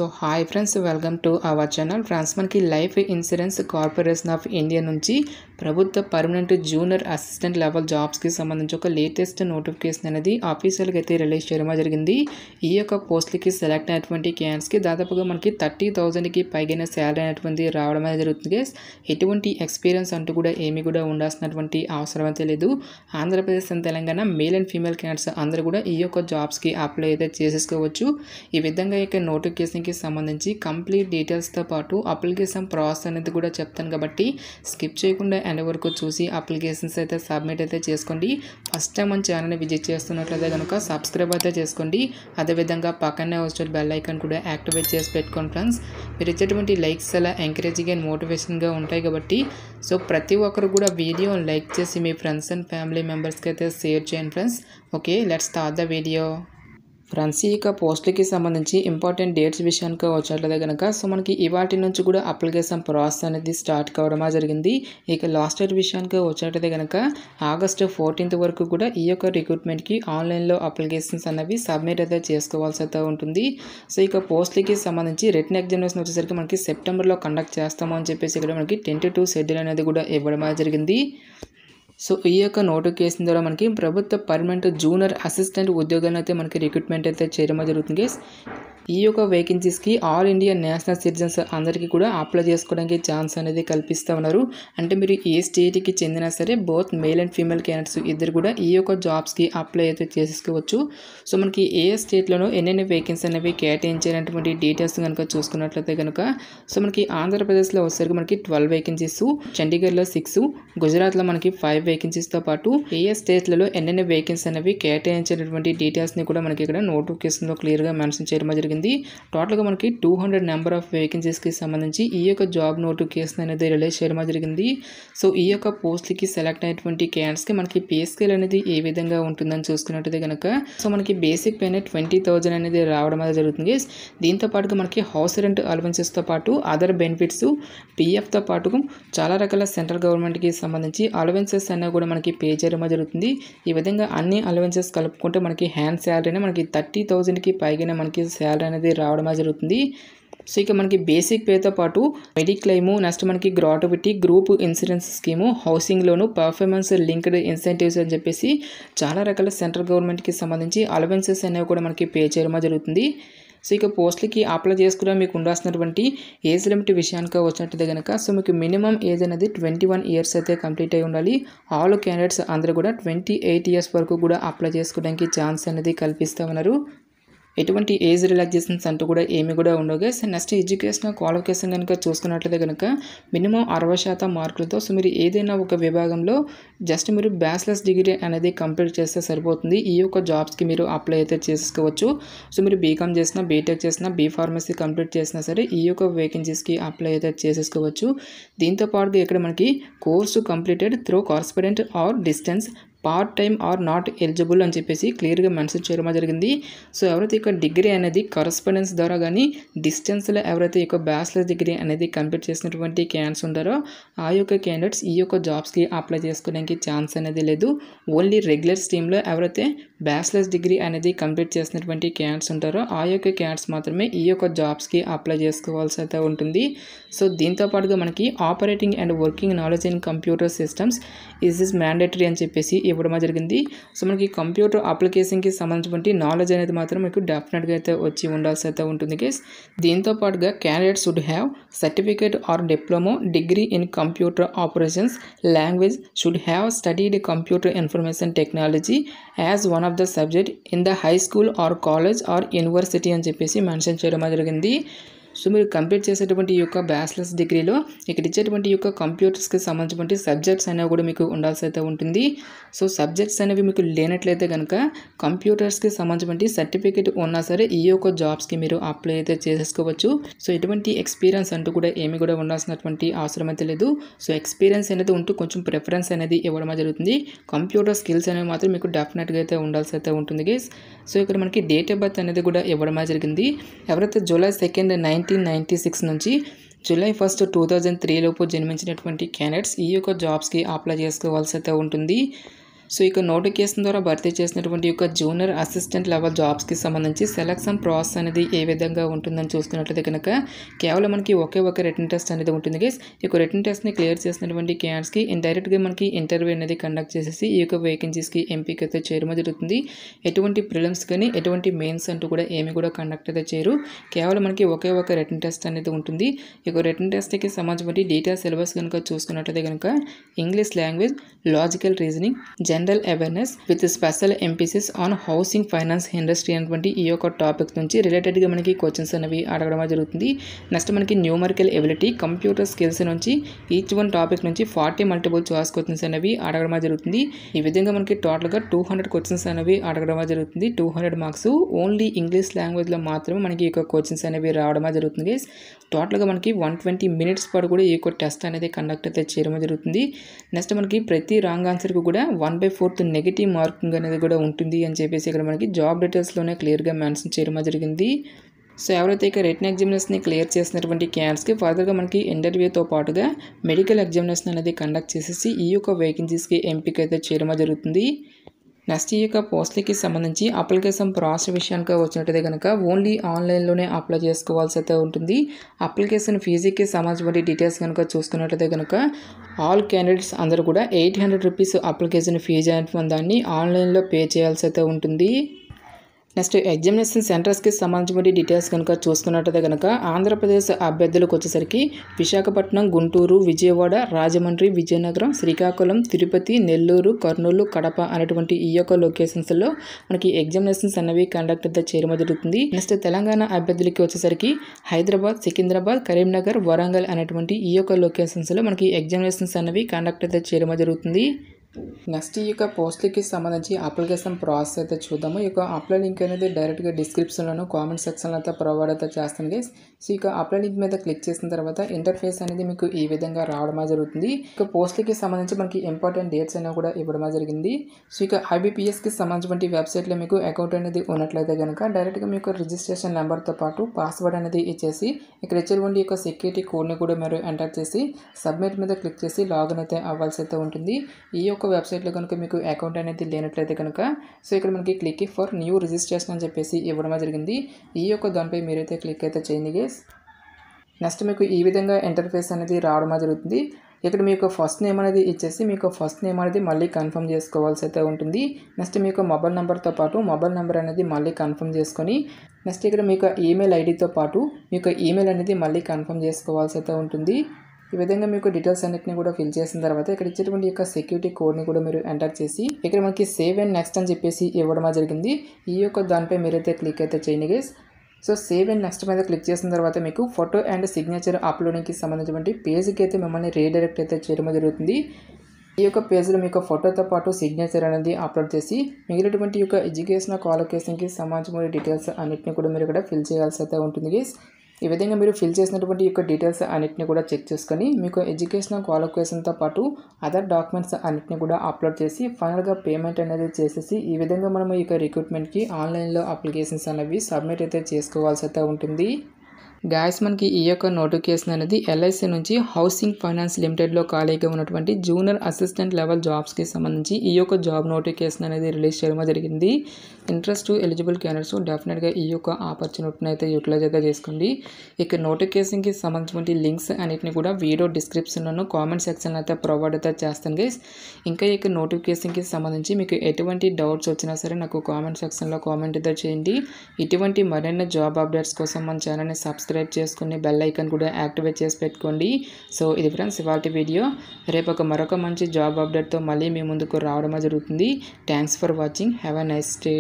So hi friends, welcome to our channel. Friends, మనకి life insurance corporation of India నుంచి ప్రభుత్వ permanent junior assistant level జాబ్స్కి సంబంధించి ఒక లేటెస్ట్ నోటిఫికేషన్ అనేది ఆఫీషియల్గా అయితే రిలీజ్ చేయడం జరిగింది. ఈ యొక్క పోస్టులకి సెలెక్ట్ అయినటువంటి క్యాండిడేట్స్కి దాదాపుగా మనకి 30,000కి పైగా శాలరీ అనేటువంటి రావడం అనేది జరుగుతుంది. ఎటువంటి ఎక్స్పీరియన్స్ అంటూ కూడా ఏమీ కూడా ఉండాల్సినటువంటి అవసరం అయితే లేదు. Andhra Pradesh and Telangana male and female candidates అందరూ కూడా ఈ యొక్క జాబ్స్కి అప్లై అయితే చేసేసుకోవచ్చు. ఈ విధంగా ఇక నోటిఫికేషన్కి సంబంధించి కంప్లీట్ డీటెయిల్స్తో పాటు అప్లికేషన్ ప్రాసెస్ అనేది కూడా చెప్తాను కాబట్టి స్కిప్ చేయకుండా ఎండ్ వరకు చూసి అప్లికేషన్స్ అయితే సబ్మిట్ అయితే చేసుకోండి. ఫస్ట్ టైం మన ఛానల్ని విజిట్ చేస్తున్నట్లయితే కనుక సబ్స్క్రైబ్ అయితే చేసుకోండి. అదేవిధంగా పక్కనే వచ్చే బెల్ ఐకాన్ కూడా యాక్టివేట్ చేసి పెట్టుకోండి. ఫ్రెండ్స్, మీరు ఇచ్చేటువంటి లైక్స్ అలా ఎంకరేజింగ్ అండ్ మోటివేషన్గా ఉంటాయి కాబట్టి సో ప్రతి ఒక్కరు కూడా వీడియో లైక్ చేసి మీ ఫ్రెండ్స్ అండ్ ఫ్యామిలీ మెంబర్స్కి అయితే షేర్ చేయండి. Friends, okay, let's start the video. Friends, ఈ యొక్క పోస్టులకి సంబంధించి ఇంపార్టెంట్ డేట్స్ విషయానికి వచ్చేట్లయితే కనుక సో మనకి ఇవాటి నుంచి కూడా అప్లికేషన్ ప్రాసెస్ అనేది స్టార్ట్ కావడం జరిగింది. ఇక లాస్ట్ డేట్ విషయానికి వచ్చేట్లయితే కనుక ఆగస్టు 14th వరకు కూడా ఈ యొక్క రిక్రూట్మెంట్కి ఆన్లైన్లో అప్లికేషన్స్ అనేవి సబ్మిట్ అయితే చేసుకోవాల్సి అయితే ఉంటుంది. సో ఇక పోస్టులకి సంబంధించి రిటన్ ఎగ్జామినేషన్ వచ్చేసరికి మనకి సెప్టెంబర్లో కండక్ట్ చేస్తాము అని చెప్పేసి ఇక్కడ మనకి 10-2 షెడ్యూల్ అనేది కూడా ఇవ్వడం జరిగింది. సో ఈ యొక్క నోటిఫికేషన్ ద్వారా మనకి ప్రభుత్వ పర్మనెంట్ జూనియర్ అసిస్టెంట్ ఉద్యోగాన్ని అయితే మనకి రిక్రూట్మెంట్ అయితే చేయడం జరుగుతుంది. ఈ యొక్క వేకెన్సీస్కి ఆల్ ఇండియా నేషనల్ సిటిజన్స్ అందరికీ కూడా అప్లై చేసుకోవడానికి ఛాన్స్ అనేది కల్పిస్తూ ఉన్నారు. అంటే మీరు ఏ స్టేట్కి చెందినా సరే both male and female candidates ఇద్దరు కూడా ఈ యొక్క జాబ్స్కి అప్లై అయితే చేసుకోవచ్చు. సో మనకి ఏ స్టేట్లోనూ ఎన్నెన్ని వేకెన్సీ అనేవి కేటాయించినటువంటి డీటెయిల్స్ కనుక చూసుకున్నట్లయితే కనుక సో మనకి ఆంధ్రప్రదేశ్లో వచ్చేసరికి మనకి 12 వేకెన్సీస్, చండీగఢ్లో 6, గుజరాత్లో మనకి 5 వేకెన్సీస్తో పాటు ఏ స్టేట్లలో ఎన్నెన్ని వేకెన్సీ అనేవి కేటాయించినటువంటి డీటెయిల్స్ని కూడా మనకి ఇక్కడ నోటిఫికేషన్లో క్లియర్గా మెన్షన్ చేయడం జరిగింది. టోటల్గా మనకి 200 నెంబర్ ఆఫ్ వేకెన్సీస్కి సంబంధించి ఈ యొక్క జాబ్ నోటిఫికేషన్ అనేది రిలీజ్ చేయడం జరిగింది. సో ఈ యొక్క పోస్ట్లకి సెలెక్ట్ అయినటువంటి క్యాండిడేట్స్కి మనకి పే స్కేల్ అనేది ఏ విధంగా ఉంటుందని చూసుకున్నట్టయితే కనుక సో మనకి బేసిక్ పైన 20,000 అనేది రావడం అనేది జరుగుతుంది. దీంతో పాటుగా మనకి హౌస్ రెంట్ అలవెన్సెస్తో పాటు అదర్ బెనిఫిట్స్, పిఎఫ్తో పాటు చాలా రకాల సెంట్రల్ గవర్నమెంట్కి సంబంధించి అలవెన్సెస్ అనేవి కూడా మనకి పే చేయడం జరుగుతుంది. ఈ విధంగా అన్ని అలవెన్సెస్ కలుపుకుంటే మనకి హ్యాండ్ శాలరీనే మనకి 30,000కి పైగానే మనకి శాలరీ అనేది రావడం జరుగుతుంది. సో ఇక మనకి బేసిక్ పేతో పాటు మెడిక్లెయిము, నెక్స్ట్ మనకి gratuity, group insurance scheme, housing లోను, పర్ఫార్మెన్స్ లింక్డ్ ఇన్సెంటివ్స్ అని చెప్పేసి చాలా రకాల సెంట్రల్ గవర్నమెంట్కి సంబంధించి అలవెన్సెస్ అనేవి కూడా మనకి పే చేయడం జరుగుతుంది. సో ఇక పోస్టులకి అప్లై చేసుకుని మీకు ఉండాల్సినటువంటి ఏజ్ లిమిట్ విషయానికి వచ్చినట్టు కనుక సో మీకు మినిమం ఏజ్ అనేది 21 ఇయర్స్ అయితే కంప్లీట్ అయి ఉండాలి. ఆల్ క్యాండిడేట్స్ అందరూ కూడా 28 ఇయర్స్ వరకు కూడా అప్లై చేసుకోవడానికి ఛాన్స్ అనేది కల్పిస్తూ ఉన్నారు. ఎటువంటి ఏజ్ రిలాక్సేషన్స్ అంటూ కూడా ఏమి కూడా ఉండవు గైస్. నెక్స్ట్ ఎడ్యుకేషనల్ క్వాలిఫికేషన్ కనుక చూసుకున్నట్లయితే కనుక మినిమం 60% మార్కులతో సో మీరు ఏదైనా ఒక విభాగంలో జస్ట్ మీరు బ్యాచిలర్స్ డిగ్రీ అనేది కంప్లీట్ చేస్తే సరిపోతుంది. ఈ యొక్క జాబ్స్కి మీరు అప్లై అయితే చేసుకోవచ్చు. సో మీరు బీకామ్ చేసినా, బీటెక్ చేసినా, బీ ఫార్మసీ కంప్లీట్ చేసినా సరే ఈ యొక్క వేకెన్సీస్కి అప్లై అయితే చేసుకోవచ్చు. దీంతో పాటుగా ఇక్కడ మనకి course completed through correspondence or distance, part time or not eligible అని చెప్పేసి క్లియర్గా మెన్షన్ చేయడం జరిగింది. సో ఎవరైతే ఇక డిగ్రీ అనేది కరస్పాండెన్స్ ద్వారా కానీ డిస్టెన్స్లో ఎవరైతే ఇక బ్యాచిలర్ డిగ్రీ అనేది కంప్లీట్ చేసినటువంటి క్యాండిడేట్స్ ఉంటారో ఆ యొక్క క్యాండిడేట్స్ ఈ యొక్క జాబ్స్కి అప్లై చేసుకోవడానికి ఛాన్స్ అనేది లేదు. ఓన్లీ రెగ్యులర్ స్ట్రీమ్లో ఎవరైతే బ్యాచిలర్స్ డిగ్రీ అనేది కంప్లీట్ చేసినటువంటి క్యాండిడేట్స్ ఉంటారో ఆ యొక్క క్యాండిడేట్స్ మాత్రమే ఈ యొక్క జాబ్స్కి అప్లై చేసుకోవాల్సి అయితే ఉంటుంది. సో దీంతో పాటుగా మనకి operating and working knowledge in computer systems is mandatory అని చెప్పేసి ఇవ్వడం జరిగింది. సో మనకి కంప్యూటర్ అప్లికేషన్కి సంబంధించినటువంటి నాలెడ్జ్ అనేది మాత్రం మీకు డెఫినెట్గా అయితే వచ్చి ఉండాల్సి అయితే ఉంటుంది గైస్. దీంతో పాటుగా candidate should have certificate or diploma degree in computer operations language, should have studied computer information technology as one of the subject in the high school or college or university అని చెప్పేసి mention చేయడం జరిగింది. So మీరు complete చేసేటువంటి ఈ యొక్క bachelors డిగ్రీలో ఇక్కడ ఇచ్చేటువంటి ఈ యొక్క కంప్యూటర్స్కి సంబంధించినటువంటి సబ్జెక్ట్స్ అనేవి కూడా మీకు ఉండాల్సి అయితే ఉంటుంది. సో సబ్జెక్ట్స్ అనేవి మీకు లేనట్లయితే కనుక కంప్యూటర్స్కి సంబంధించినటువంటి సర్టిఫికేట్ ఉన్నా సరే ఈ యొక్క జాబ్స్కి మీరు అప్లై అయితే చేసుకోవచ్చు. సో ఎటువంటి ఎక్స్పీరియన్స్ అంటూ కూడా ఏమి కూడా ఉండాల్సినటువంటి అవసరం అయితే లేదు. సో ఎక్స్పీరియన్స్ అనేది ఉంటూ కొంచెం ప్రిఫరెన్స్ అనేది ఇవ్వడం జరుగుతుంది. కంప్యూటర్ స్కిల్స్ అనేవి మాత్రం మీకు డెఫినెట్గా అయితే ఉండాల్సి అయితే ఉంటుంది గైస్. సో ఇక్కడ మనకి డేట్ ఆఫ్ బర్త్ అనేది కూడా ఇవ్వడం జరిగింది. ఎవరైతే July 2nd, 1996 నుంచి July 1st, 2003 లోపు జన్మించినటువంటి క్యాండిడేట్స్ ఈ యొక్క జాబ్స్కి అప్లై చేసుకోవాల్సి అయితే ఉంటుంది. సో ఇక నోటిఫికేషన్ ద్వారా భర్తీ చేసినటువంటి యొక్క జూనియర్ అసిస్టెంట్ లెవెల్ జాబ్స్కి సంబంధించి సెలక్షన్ ప్రాసెస్ అనేది ఏ విధంగా ఉంటుందని చూసుకున్నట్లయితే కనుక కేవలం మనకి ఒకే ఒక రిటన్ టెస్ట్ అనేది ఉంటుంది గైస్. ఈ యొక్క రిటన్ టెస్ట్ని క్లియర్ చేసినటువంటి క్యాండిడేట్స్కి ఇండైరెక్ట్గా మనకి ఇంటర్వ్యూ అనేది కండక్ట్ చేసేసి ఈ యొక్క వేకెన్సీస్కి ఎంపిక అయితే చేయడం జరుగుతుంది. ఎటువంటి ప్రిలిమ్స్ కానీ ఎటువంటి మెయిన్స్ అంటూ కూడా ఏమి కూడా కండక్ట్ అయితే చేయరు. కేవలం మనకి ఒకే ఒక రిటన్ టెస్ట్ అనేది ఉంటుంది. ఈ యొక్క రిటన్ టెస్ట్కి సంబంధించి డీటెయిల్ సిలబస్ కనుక చూసుకున్నట్లయితే కనుక English language, logical reasoning, general awareness with special emphasis on housing finance industry అనేటువంటి ఈ యొక్క టాపిక్ నుంచి రిలేటెడ్గా మనకి క్వశ్చన్స్ అనేవి అడగడం జరుగుతుంది. నెక్స్ట్ మనకి న్యూమరికల్ ఎబిలిటీ, కంప్యూటర్ స్కిల్స్ నుంచి ఈచ్ వన్ టాపిక్ నుంచి 40 మల్టిపుల్ చాయిస్ క్వశ్చన్స్ అనేవి అడగడం జరుగుతుంది. ఈ విధంగా మనకి టోటల్గా 200 క్వశ్చన్స్ అనేవి అడగడం జరుగుతుంది. 200 మార్క్స్ ఓన్లీ ఇంగ్లీష్ లాంగ్వేజ్లో మాత్రమే మనకి ఈ యొక్క క్వశ్చన్స్ అనేవి రావడం జరుగుతుంది. టోటల్గా మనకి 120 మినిట్స్ పాటు కూడా ఈ యొక్క టెస్ట్ అనేది కండక్ట్ అయితే చేయడం జరుగుతుంది. నెక్స్ట్ మనకి ప్రతి రాంగ్ ఆన్సర్కి కూడా 1/4 నెగిటివ్ మార్కింగ్ అనేది కూడా ఉంటుంది అని చెప్పేసి ఇక్కడ మనకి జాబ్ డీటెయిల్స్లోనే క్లియర్గా మెన్షన్ చేయడం జరిగింది. సో ఎవరైతే ఇక రిటన్ ఎగ్జామినేషన్ని క్లియర్ చేసినటువంటి క్యాండిడేట్స్కి ఫర్దర్గా మనకి ఇంటర్వ్యూతో పాటుగా మెడికల్ ఎగ్జామినేషన్ అనేది కండక్ట్ చేసేసి ఈ యొక్క వేకెన్సీస్కి ఎంపిక అయితే చేయడం జరుగుతుంది. నెక్స్ట్ ఈ యొక్క పోస్ట్లకి సంబంధించి అప్లికేషన్ ప్రాసెస్ విషయానికి వచ్చినట్టయితే కనుక ఓన్లీ ఆన్లైన్లోనే అప్లై చేసుకోవాల్సి అయితే ఉంటుంది. అప్లికేషన్ ఫీజుకి సంబంధించిన డీటెయిల్స్ కనుక చూసుకున్నట్లయితే కనుక ఆల్ క్యాండిడేట్స్ అందరూ కూడా 800 రూపీస్ అప్లికేషన్ ఫీజు అనేటువంటి దాన్ని ఆన్లైన్లో పే చేయాల్సి అయితే ఉంటుంది. నెక్స్ట్ ఎగ్జామినేషన్ సెంటర్స్కి సంబంధించిన డీటెయిల్స్ కనుక చూసుకున్నట్టయితే కనుక ఆంధ్రప్రదేశ్ అభ్యర్థులకు వచ్చేసరికి విశాఖపట్నం, గుంటూరు, విజయవాడ, రాజమండ్రి, విజయనగరం, శ్రీకాకుళం, తిరుపతి, నెల్లూరు, కర్నూలు, కడప అనేటువంటి ఈ యొక్క లొకేషన్స్లో మనకి ఎగ్జామినేషన్స్ అనేవి కండక్ట్ అయితే చేయడం జరుగుతుంది. నెక్స్ట్ తెలంగాణ అభ్యర్థులకి వచ్చేసరికి హైదరాబాద్, సికింద్రాబాద్, కరీంనగర్, వరంగల్ అనేటువంటి ఈ యొక్క లొకేషన్స్లో మనకి ఎగ్జామినేషన్స్ అనేవి కండక్ట్ అయితే చేయడం జరుగుతుంది. నెక్స్ట్ ఈ యొక్క పోస్ట్లకి సంబంధించి అప్లికేషన్ ప్రాసెస్ అయితే చూద్దాము. ఈ యొక్క అప్లై లింక్ అనేది డైరెక్ట్గా డిస్క్రిప్షన్లోను కామెంట్ సెక్షన్లో అయితే ప్రొవైడ్ అయితే చేస్తాను గైస్. సో ఇక అప్లై లింక్ మీద క్లిక్ చేసిన తర్వాత ఇంటర్ఫేస్ అనేది మీకు ఈ విధంగా రావడం జరుగుతుంది. ఇక పోస్ట్లకి సంబంధించి మనకి ఇంపార్టెంట్ డేట్స్ అనేవి కూడా ఇవ్వడం జరిగింది. సో ఇక IBPSకి సంబంధించిన వెబ్సైట్లో మీకు అకౌంట్ అనేది ఉన్నట్లయితే కనుక డైరెక్ట్గా మీకు రిజిస్ట్రేషన్ నెంబర్తో పాటు పాస్వర్డ్ అనేది ఇచ్చేసి ఇక్కడ ఇచ్చేటువంటి యొక్క సెక్యూరిటీ కోడ్ని కూడా మీరు ఎంటర్ చేసి సబ్మిట్ మీద క్లిక్ చేసి లాగిన్ అయితే అవ్వాల్సి అయితే ఉంటుంది. ఈ యొక్క వెబ్సైట్లో కనుక మీకు అకౌంట్ అనేది లేనట్లయితే కనుక సో ఇక్కడ మనకి క్లిక్ ఫర్ న్యూ రిజిస్ట్రేషన్ అని చెప్పేసి ఇవ్వడం జరిగింది. ఈ యొక్క దానిపై మీరైతే క్లిక్ అయితే చేయండి గైస్. నెక్స్ట్ మీకు ఈ విధంగా ఇంటర్ఫేస్ అనేది రావడం జరుగుతుంది. ఇక్కడ మీకు ఫస్ట్ నేమ్ అనేది ఇచ్చేసి మీకు ఫస్ట్ నేమ్ అనేది మళ్ళీ కన్ఫర్మ్ చేసుకోవాల్సి అయితే ఉంటుంది. నెక్స్ట్ మీకు మొబైల్ నెంబర్తో పాటు మొబైల్ నెంబర్ అనేది మళ్ళీ కన్ఫర్మ్ చేసుకొని నెక్స్ట్ ఇక్కడ మీకు ఈమెయిల్ ఐడితో పాటు మీకు ఈమెయిల్ అనేది మళ్ళీ కన్ఫర్మ్ చేసుకోవాల్సి అయితే ఉంటుంది. ఈ విధంగా మీకు డీటెయిల్స్ అన్నిటిని కూడా ఫిల్ చేసిన తర్వాత ఇక్కడ ఇచ్చేటువంటి యొక్క సెక్యూరిటీ కోడ్ని కూడా మీరు ఎంటర్ చేసి ఇక్కడ మనకి సేవ్ అండ్ నెక్స్ట్ అని చెప్పేసి ఇవ్వడం జరిగింది. ఈ యొక్క దానిపై మీరైతే క్లిక్ అయితే చేయండి guys. So save and next మీద క్లిక్ చేసిన తర్వాత మీకు ఫోటో అండ్ సిగ్నేచర్ అప్లోడింగ్కి సంబంధించినటువంటి పేజ్కి అయితే మిమ్మల్ని రీడైరెక్ట్ అయితే చేయడం జరుగుతుంది. ఈ యొక్క పేజ్లో మీకు ఫోటోతో పాటు సిగ్నేచర్ అనేది అప్లోడ్ చేసి మిగిలినటువంటి యొక్క ఎడ్యుకేషనల్ క్వాలిఫికేషన్కి సంబంధించిన డీటెయిల్స్ అన్నిటిని కూడా మీరు ఇక్కడ ఫిల్ చేయాల్సి అయితే ఉంటుంది గైస్. ఈ విధంగా మీరు ఫిల్ చేసినటువంటి యొక్క డీటెయిల్స్ అన్నిటిని కూడా చెక్ చేసుకొని మీకు ఎడ్యుకేషనల్ క్వాలిఫికేషన్తో పాటు అదర్ డాక్యుమెంట్స్ అన్నిటిని కూడా అప్లోడ్ చేసి ఫైనల్గా పేమెంట్ అనేది చేసేసి ఈ విధంగా మనము ఈ యొక్క రిక్రూట్మెంట్కి ఆన్లైన్లో అప్లికేషన్స్ అనేవి సబ్మిట్ అయితే చేసుకోవాల్సి అయితే ఉంటుంది. గాయస్ మనకి ఈ యొక్క నోటిఫికేషన్ అనేది LIC నుంచి హౌసింగ్ ఫైనాన్స్ లిమిటెడ్లో ఖాళీగా ఉన్నటువంటి జూనియర్ అసిస్టెంట్ లెవెల్ జాబ్స్కి సంబంధించి ఈ యొక్క జాబ్ నోటిఫికేషన్ అనేది రిలీజ్ చేయడం జరిగింది. ఇంట్రెస్ట్ ఎలిజిబుల్ క్యాండిడేట్స్ డెఫినెట్గా ఈ యొక్క ఆపర్చునిటీని అయితే యూటిలైజ్ అయితే చేసుకోండి. ఇక నోటిఫికేషన్కి సంబంధించిన లింక్స్ అన్నిటిని కూడా వీడియో డిస్క్రిప్షన్లోను కామెంట్ సెక్షన్లో అయితే ప్రొవైడ్ అయితే చేస్తాను గైస్. ఇంకా ఈ యొక్క నోటిఫికేషన్కి సంబంధించి మీకు ఎటువంటి డౌట్స్ వచ్చినా సరే నాకు కామెంట్ సెక్షన్లో కామెంట్ అయితే చేయండి. ఇటువంటి మరిన్ని జాబ్ అప్డేట్స్ కోసం మన ఛానల్ని సబ్స్క్రైబ్ చేసుకుని బెల్ ఐకాన్ కూడా యాక్టివేట్ చేసి పెట్టుకోండి. సో ఇది ఫ్రెండ్స్ ఇవాల్టి వీడియో. రేపు మరొక మంచి జాబ్ అప్డేట్తో మళ్ళీ మీ ముందుకు రావడం జరుగుతుంది. Thanks for watching. Have a nice day.